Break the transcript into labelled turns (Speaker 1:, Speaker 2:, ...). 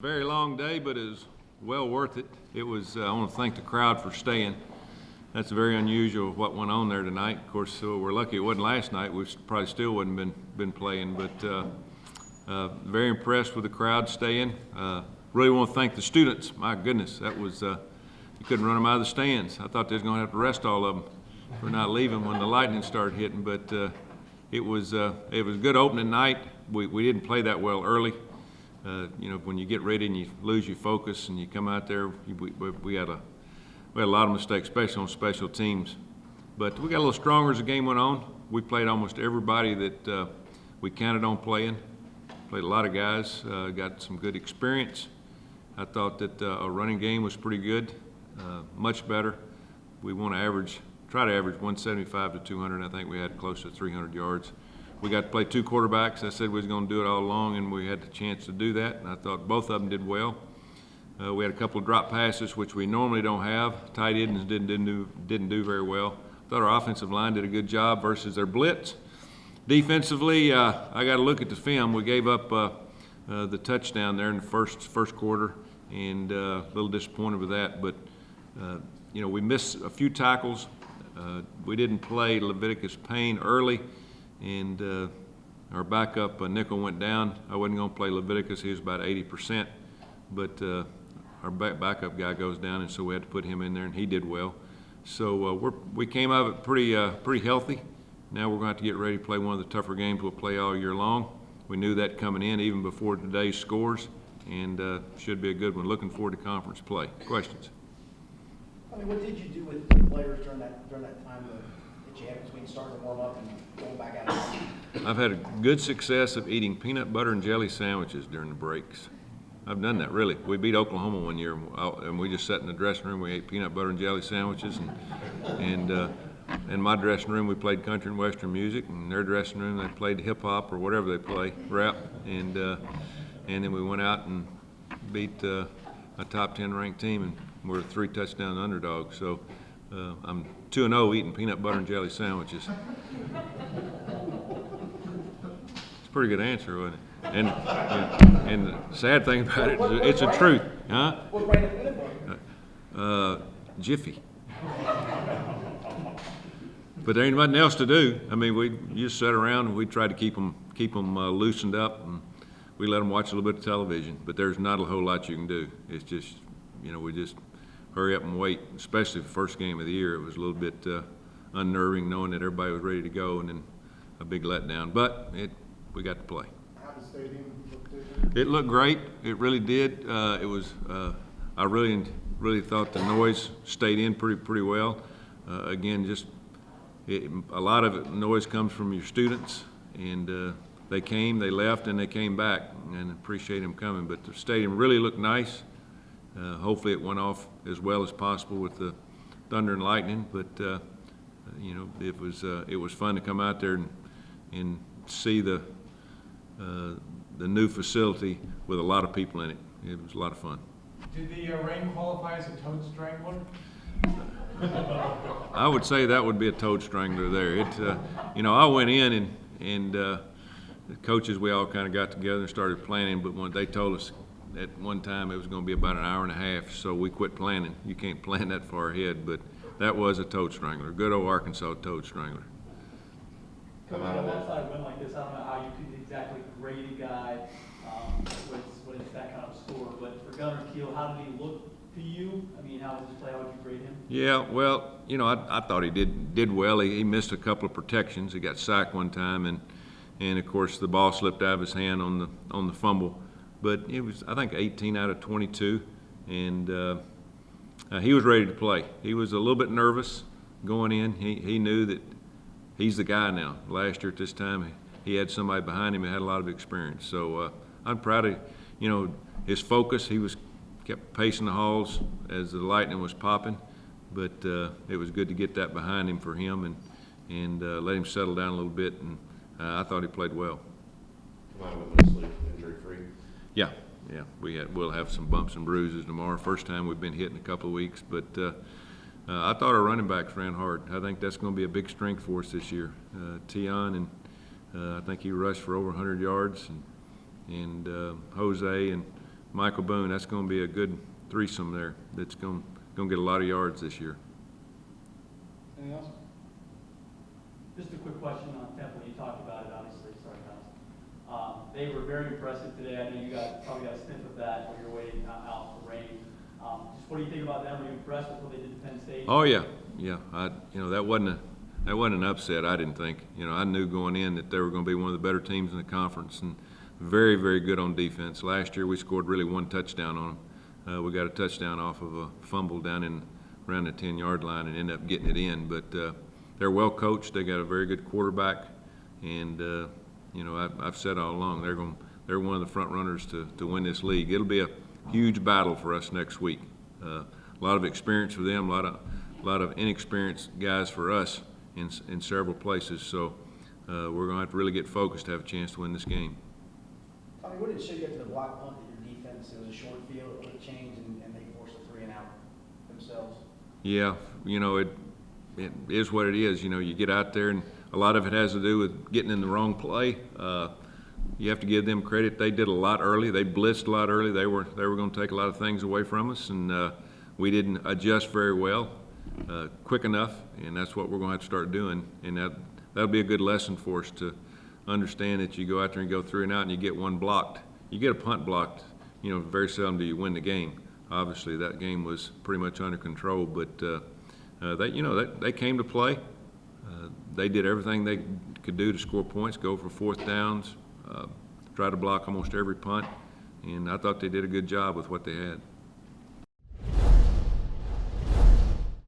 Speaker 1: Very long day, but it was well worth it. It was. I want to thank the crowd for staying. That's very unusual what went on there tonight. Of course, we're lucky it wasn't last night. We probably still wouldn't been playing. But very impressed with the crowd staying. Really want to thank the students. My goodness, that was you couldn't run them out of the stands. I thought they was going to have to arrest all of them for not leaving when the lightning started hitting. But it was a good opening night. We didn't play that well early. When you get ready and you lose your focus and you come out there, we had a lot of mistakes, especially on special teams. But we got a little stronger as the game went on. We played almost everybody that we counted on playing. Played a lot of guys, got some good experience. I thought that our running game was pretty good, much better. We want to try to average 175 to 200. I think we had close to 300 yards. We got to play two quarterbacks. I said we was going to do it all along, and we had the chance to do that. And I thought both of them did well. We had a couple of drop passes, which we normally don't have. Tight ends didn't do very well. I thought our offensive line did a good job versus their blitz. Defensively, I got to look at the film. We gave up the touchdown there in the first quarter, and a little disappointed with that. But we missed a few tackles. We didn't play Leviticus Payne early. And our backup nickel went down. I wasn't going to play Leviticus. He was about 80%. But our backup guy goes down, and so we had to put him in there, and he did well. So we came out of it pretty healthy. Now we're going to have to get ready to play one of the tougher games we'll play all year long. We knew that coming in even before today's scores, and should be a good one. Looking forward to conference play. Questions?
Speaker 2: I mean, what did you do with the players during that time that you had between starting to warm up and going back out?
Speaker 1: I've had a good success of eating peanut butter and jelly sandwiches during the breaks. I've done that, really. We beat Oklahoma one year, and we just sat in the dressing room. We ate peanut butter and jelly sandwiches, and in my dressing room we played country and western music. In their dressing room they played hip hop or whatever they play, rap, and then we went out and beat a top 10 ranked team, and we're a 3-touchdown underdog. So I'm 2-0 eating peanut butter and jelly sandwiches. It's a pretty good answer, wasn't it? And the sad thing about it, it's the truth, huh?
Speaker 2: What brand of peanut butter?
Speaker 1: Jiffy. But there ain't nothing else to do. I mean, we just sat around and we tried to keep them loosened up, and we let them watch a little bit of television. But there's not a whole lot you can do. It's just, we just hurry up and wait. Especially the first game of the year, it was a little bit unnerving knowing that everybody was ready to go, and then a big letdown. But we got to play.
Speaker 2: How did the stadium look different?
Speaker 1: It looked great. It really did. It was. I really thought the noise stayed in pretty well. Again, just a lot of noise comes from your students, and they came, they left, and they came back, and appreciate them coming. But the stadium really looked nice. Hopefully, it went off as well as possible with the thunder and lightning. But it was fun to come out there and see the new facility with a lot of people in it. It was a lot of fun.
Speaker 3: Did the rain qualify as a toad strangler?
Speaker 1: I would say that would be a toad strangler there. I went in and the coaches, we all kind of got together and started planning, but when they told us at one time it was going to be about an hour and a half, so we quit planning. You can't plan that far ahead, but that was a toad strangler, good old Arkansas toad strangler.
Speaker 4: Coming out of that side win like this, I don't know how you could exactly grade a guy when it's that kind of score, but for Gunnar Keel, how did he look to you? I mean, how did he play? How would you grade him?
Speaker 1: Yeah, well, I thought he did well. He missed a couple of protections. He got sacked one time, and of course the ball slipped out of his hand on the fumble. But it was, I think, 18 out of 22, and he was ready to play. He was a little bit nervous going in. He knew that he's the guy now. Last year at this time, he had somebody behind him that had a lot of experience. So I'm proud of his focus. He kept pacing the halls as the lightning was popping, but it was good to get that behind him for him and let him settle down a little bit. And I thought he played well.
Speaker 5: Come out with mostly injury-free.
Speaker 1: Yeah. We'll have some bumps and bruises tomorrow. First time we've been hit in a couple of weeks, but I thought our running backs ran hard. I think that's going to be a big strength for us this year. Tion, and I think he rushed for over 100 yards, and Jose and Michael Boone. That's going to be a good threesome there. That's going to get a lot of yards this year.
Speaker 3: Anything else?
Speaker 4: Just a quick question on Temple. You talked about it, obviously. Sorry, guys. They were very impressive today. I know you guys probably got a sniff of that on your way out for rain. Just what do you think about them? Were you impressed with what they did to Penn State?
Speaker 1: Oh yeah, yeah. That wasn't an upset. I didn't think. I knew going in that they were going to be one of the better teams in the conference, and very, very good on defense. Last year we scored really one touchdown on them. We got a touchdown off of a fumble down in around the 10-yard line and ended up getting it in. But they're well coached. They got a very good quarterback, and I've said all along they're one of the front runners to win this league. It'll be a huge battle for us next week. A lot of experience for them, a lot of inexperienced guys for us in several places. So we're going to have to really get focused to have a chance to win this game.
Speaker 2: Tommy, what did it show you after the block punt that your defense, it was a short field, a quick change, and they forced a 3-and-out themselves?
Speaker 1: Yeah, it is what it is. You get out there, and a lot of it has to do with getting in the wrong play. You have to give them credit. They did a lot early. They blitzed a lot early. They were going to take a lot of things away from us, and we didn't adjust very well, quick enough, and that's what we're going to have to start doing. And that'll be a good lesson for us to understand that you go out there and go 3-and-out and you get one blocked. You get a punt blocked, very seldom do you win the game. Obviously, that game was pretty much under control, but they came to play. They did everything they could do to score points, go for fourth downs, try to block almost every punt, and I thought they did a good job with what they had.